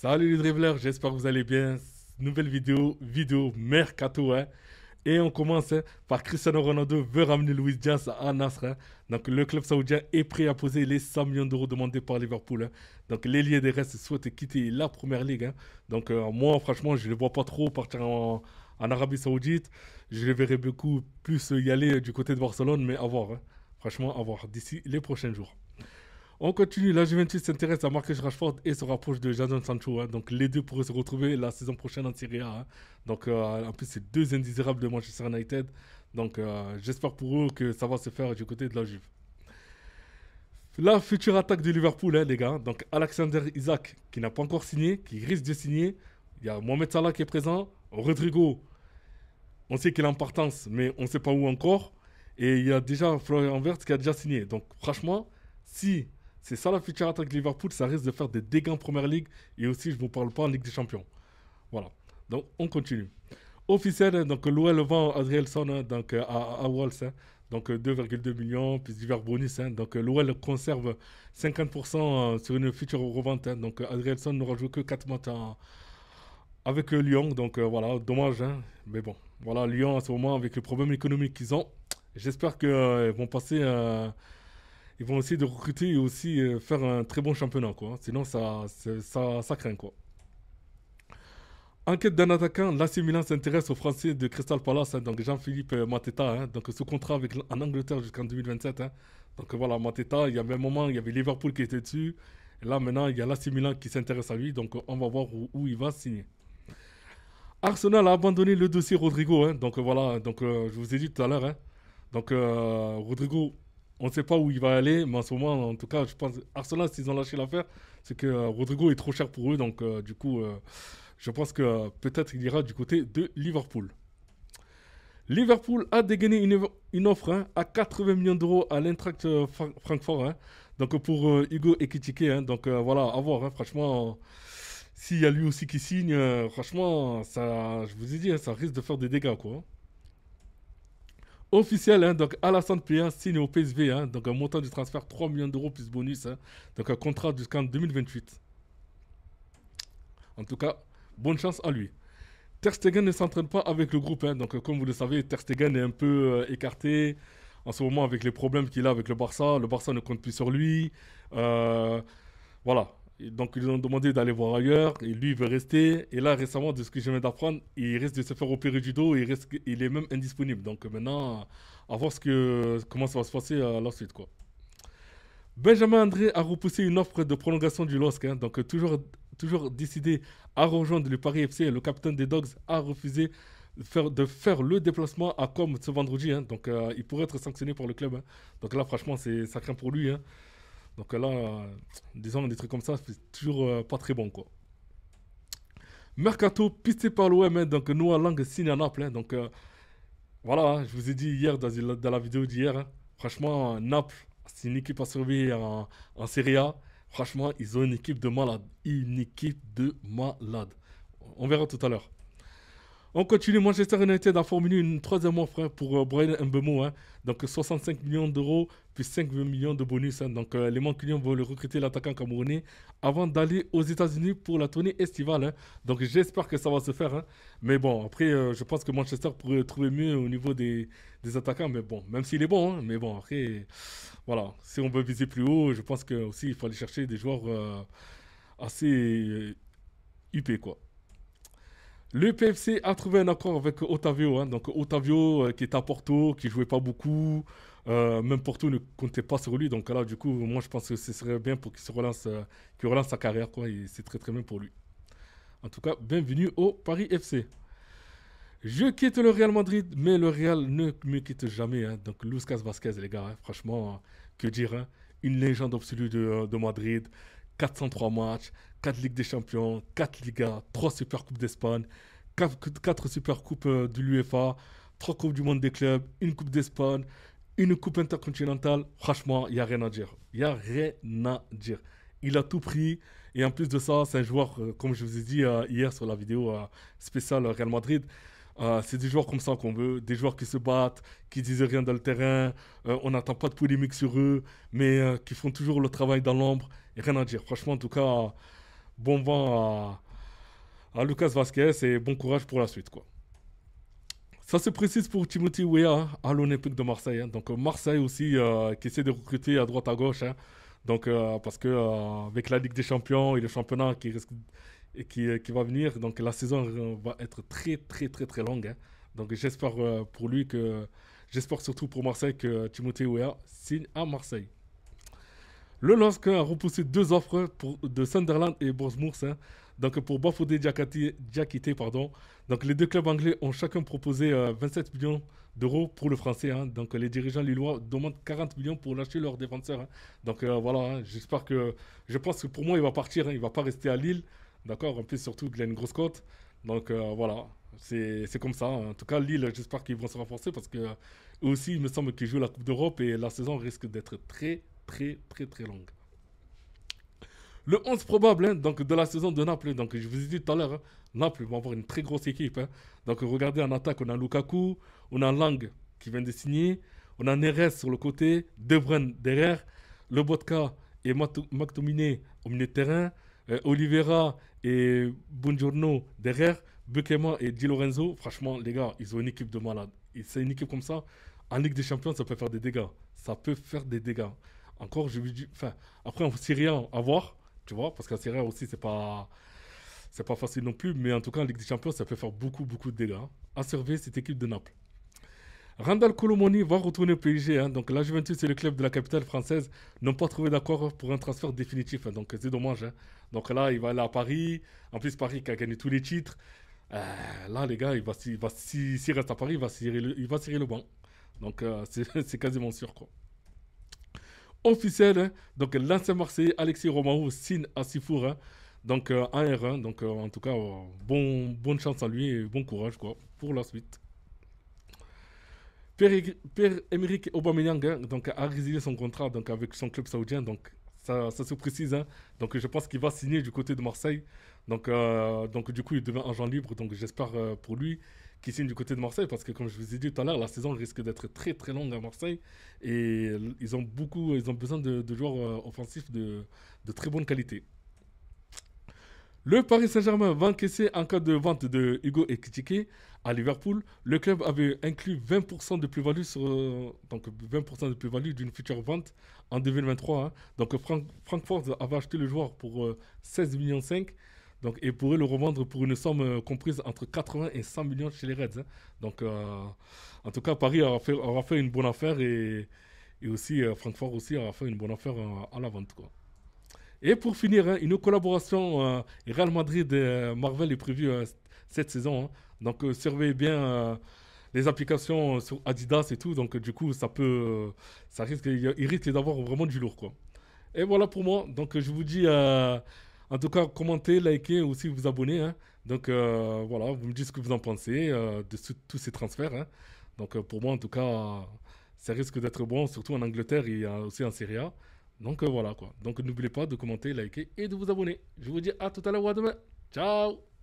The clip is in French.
Salut les dribblers, j'espère que vous allez bien. Nouvelle vidéo mercato, hein. Et on commence par Cristiano Ronaldo veut ramener Luis Diaz à Al-Nassr, hein. Donc le club saoudien est prêt à poser les 100 millions d'euros demandés par Liverpool, hein. Donc l'ailier des restes souhaite quitter la première ligue, hein. Donc moi franchement je ne les vois pas trop partir en Arabie Saoudite. Je les verrai beaucoup plus y aller du côté de Barcelone, mais à voir, hein. Franchement à voir d'ici les prochains jours. On continue, la Juventus s'intéresse à Marcus Rashford et se rapproche de Jadon Sancho, hein. Donc les deux pourraient se retrouver la saison prochaine en Serie A, hein. Donc en plus c'est deux indésirables de Manchester United. Donc j'espère pour eux que ça va se faire du côté de la Juve. La future attaque de Liverpool, hein, les gars. Donc Alexander Isaac qui n'a pas encore signé, qui risque de signer. Il y a Mohamed Salah qui est présent. Rodrigo, on sait qu'il est en partance, mais on ne sait pas où encore. Et il y a déjà Florian Wirtz qui a déjà signé. Donc franchement, si c'est ça la future attaque de Liverpool, ça risque de faire des dégâts en Première Ligue. Et aussi, je ne vous parle pas en Ligue des Champions. Voilà. Donc on continue. Officiel, hein, donc l'OL vend Adrielson, hein, donc, à Wolves, hein. Donc 2,2 millions, plus divers bonus, hein. Donc l'OL conserve 50% sur une future revente, hein. Donc Adrielson n'aura joué que 4 matchs avec Lyon. Donc voilà, dommage, hein. Mais bon, voilà, Lyon en ce moment, avec le problème économique qu'ils ont, j'espère qu'ils vont passer. Ils vont essayer de recruter et aussi faire un très bon championnat, quoi. Sinon, ça craint, quoi. Enquête d'un attaquant, l'AC Milan s'intéresse au Français de Crystal Palace, hein, donc Jean-Philippe Mateta, hein, donc sous contrat en Angleterre jusqu'en 2027, hein. Donc voilà, Mateta, il y avait un moment, il y avait Liverpool qui était dessus. Et là, maintenant, il y a l'AC Milan qui s'intéresse à lui, donc on va voir où il va signer. Arsenal a abandonné le dossier Rodrigo, hein, donc voilà, donc je vous ai dit tout à l'heure, hein. Donc Rodrigo, on ne sait pas où il va aller, mais en ce moment, en tout cas, je pense Arsenal, s'ils ont lâché l'affaire, c'est que Rodrigo est trop cher pour eux, donc du coup, je pense que peut-être il ira du côté de Liverpool. Liverpool a dégainé une offre, hein, à 80 millions d'euros à l'Eintracht Francfort, hein, donc pour Hugo Ekitike, hein, donc voilà, à voir, hein, franchement. S'il y a lui aussi qui signe, franchement, ça, je vous ai dit, hein, ça risque de faire des dégâts, quoi. Officiel, hein, donc Alassane Plea signe au PSV, hein, donc un montant du transfert 3 millions d'euros plus bonus, hein, donc un contrat jusqu'en 2028. En tout cas, bonne chance à lui. Ter Stegen ne s'entraîne pas avec le groupe, hein, donc comme vous le savez, Ter Stegen est un peu écarté en ce moment avec les problèmes qu'il a avec le Barça. Le Barça ne compte plus sur lui. Euh, voilà. Et donc ils lui ont demandé d'aller voir ailleurs et lui il veut rester. Et là récemment, de ce que je viens d'apprendre, il risque de se faire opérer du dos et il est même indisponible. Donc maintenant, à voir comment ça va se passer à la suite, quoi. Benjamin André a repoussé une offre de prolongation du LOSC, hein. Donc toujours décidé à rejoindre le Paris FC. Le capitaine des Dogs a refusé de faire le déplacement à Com ce vendredi, hein. Donc il pourrait être sanctionné par le club, hein. Donc là franchement ça craint pour lui, hein. Donc là, disons des trucs comme ça, c'est toujours pas très bon, quoi. Mercato pisté par l'OM, hein. Donc Noah Lang signe à Naples, hein. Donc voilà, hein, je vous ai dit hier dans la vidéo d'hier, hein. Franchement, Naples, c'est une équipe à surveiller en Serie A. Franchement, ils ont une équipe de malades. Une équipe de malades. On verra tout à l'heure. On continue, Manchester United a formulé une troisième offre, hein, pour Brian Mbeumo, hein. Donc 65 millions d'euros plus 5 millions de bonus, hein. Donc les Mancuniens veulent recruter l'attaquant camerounais avant d'aller aux États-Unis pour la tournée estivale, hein. Donc j'espère que ça va se faire, hein. Mais bon, après, je pense que Manchester pourrait trouver mieux au niveau des attaquants. Mais bon, même s'il est bon, hein. Mais bon, après, voilà. Si on veut viser plus haut, je pense que aussi il faut aller chercher des joueurs assez UP, quoi. Le PFC a trouvé un accord avec Otavio, hein. Donc Otavio qui est à Porto, qui jouait pas beaucoup. Même Porto ne comptait pas sur lui. Donc là, du coup, moi je pense que ce serait bien pour qu'il relance sa carrière, quoi. Et c'est très très bien pour lui. En tout cas, bienvenue au Paris FC. Je quitte le Real Madrid, mais le Real ne me quitte jamais, hein. Donc Lucas Vasquez, les gars, hein. Franchement, que dire, hein. Une légende absolue de Madrid. 403 matchs, 4 Ligues des Champions, 4 Ligas, 3 Super Coupes d'Espagne, 4 Super Coupes de l'UEFA, 3 Coupes du Monde des clubs, une Coupe d'Espagne, une Coupe intercontinentale. Franchement, il n'y a rien à dire. Il n'y a rien à dire. Il a tout pris. Et en plus de ça, c'est un joueur, comme je vous ai dit hier sur la vidéo spéciale Real Madrid. C'est des joueurs comme ça qu'on veut, des joueurs qui se battent, qui disent rien dans le terrain, on n'attend pas de polémique sur eux, mais qui font toujours le travail dans l'ombre, et rien à dire. Franchement, en tout cas, bon vent à Lucas Vasquez et bon courage pour la suite, quoi. Ça se précise pour Timothy Weah hein, à l'Olympique de Marseille, hein. Donc Marseille aussi qui essaie de recruter à droite à gauche, hein. Donc parce que avec la Ligue des Champions et le championnat qui risque et qui va venir, donc la saison va être très très très très longue, hein. Donc j'espère pour lui que j'espère surtout pour Marseille que Timothy Weah signe à Marseille. Le LOSC a repoussé deux offres de Sunderland et Bournemouth, hein. Donc pour Bafodé Diakité, pardon. Donc les deux clubs anglais ont chacun proposé 27 millions d'euros pour le français, hein. Donc les dirigeants lillois demandent 40 millions pour lâcher leur défenseur, hein. Donc voilà, hein, j'espère que... Je pense que pour moi il va partir, hein, il ne va pas rester à Lille. D'accord. En plus surtout qu'il a une grosse cote. Donc voilà, c'est comme ça, hein. En tout cas Lille, j'espère qu'ils vont se renforcer parce que eux aussi il me semble qu'ils jouent la Coupe d'Europe et la saison risque d'être très très très très longue. Le 11 probable hein, donc, de la saison de Naples, donc je vous ai dit tout à l'heure, hein, Naples va avoir une très grosse équipe, hein. Donc regardez en attaque, on a Lukaku, on a Lang qui vient de signer, on a Neres sur le côté, De Bruyne derrière, Lobotka et McTominay au milieu de terrain, Oliveira et Buongiorno derrière, Bukema et Di Lorenzo. Franchement, les gars, ils ont une équipe de malades. Et c'est une équipe comme ça, en Ligue des Champions, ça peut faire des dégâts. Ça peut faire des dégâts. Encore, je vous dis, enfin, après, en Syrie, à voir, tu vois, parce qu'en Syrie aussi, c'est pas facile non plus, mais en tout cas, en Ligue des Champions, ça peut faire beaucoup, beaucoup de dégâts, hein. À surveiller cette équipe de Naples. Randall Colomoni va retourner au PSG, hein. Donc la Juventus et le club de la capitale française n'ont pas trouvé d'accord pour un transfert définitif, hein. Donc c'est dommage, hein. Donc là, il va aller à Paris. En plus, Paris qui a gagné tous les titres. Là, les gars, s'il reste à Paris, il va cirer le banc. Donc c'est quasiment sûr, quoi. Officiel, hein. Donc l'ancien Marseillais Alexis Romaou signe à Sifour, hein. Donc en R1. Donc en tout cas, bonne chance à lui et bon courage, quoi, pour la suite. Pierre-Emerick Aubameyang hein, donc, a résilié son contrat donc, avec son club saoudien. Donc, ça se précise, hein. Donc, je pense qu'il va signer du côté de Marseille. Donc du coup, il devient agent libre. Donc, j'espère pour lui qu'il signe du côté de Marseille. Parce que, comme je vous ai dit tout à l'heure, la saison risque d'être très, très longue à Marseille. Et ils ont besoin de joueurs offensifs de très bonne qualité. Le Paris Saint-Germain va encaisser en cas de vente de Hugo Ekitike à Liverpool. Le club avait inclus 20% de plus-value donc 20% de plus-value d'une future vente en 2023, hein. Donc Francfort avait acheté le joueur pour 16 millions 5 donc, et pourrait le revendre pour une somme comprise entre 80 et 100 millions chez les Reds, hein. Donc en tout cas Paris aura fait une bonne affaire et aussi Francfort aussi aura fait une bonne affaire à la vente, quoi. Et pour finir, hein, une collaboration Real Madrid et Marvel est prévue cette saison, hein. Donc surveillez bien les applications sur Adidas et tout. Donc du coup, ça risque, il risque d'avoir vraiment du lourd, quoi. Et voilà pour moi. Donc je vous dis, en tout cas, commentez, likez, aussi vous abonnez, hein. Donc voilà, vous me dites ce que vous en pensez tous ces transferts, hein. Donc pour moi, en tout cas, ça risque d'être bon, surtout en Angleterre et aussi en Serie A. Donc voilà quoi. Donc n'oubliez pas de commenter, liker et de vous abonner. Je vous dis à tout à l'heure ou à demain. Ciao.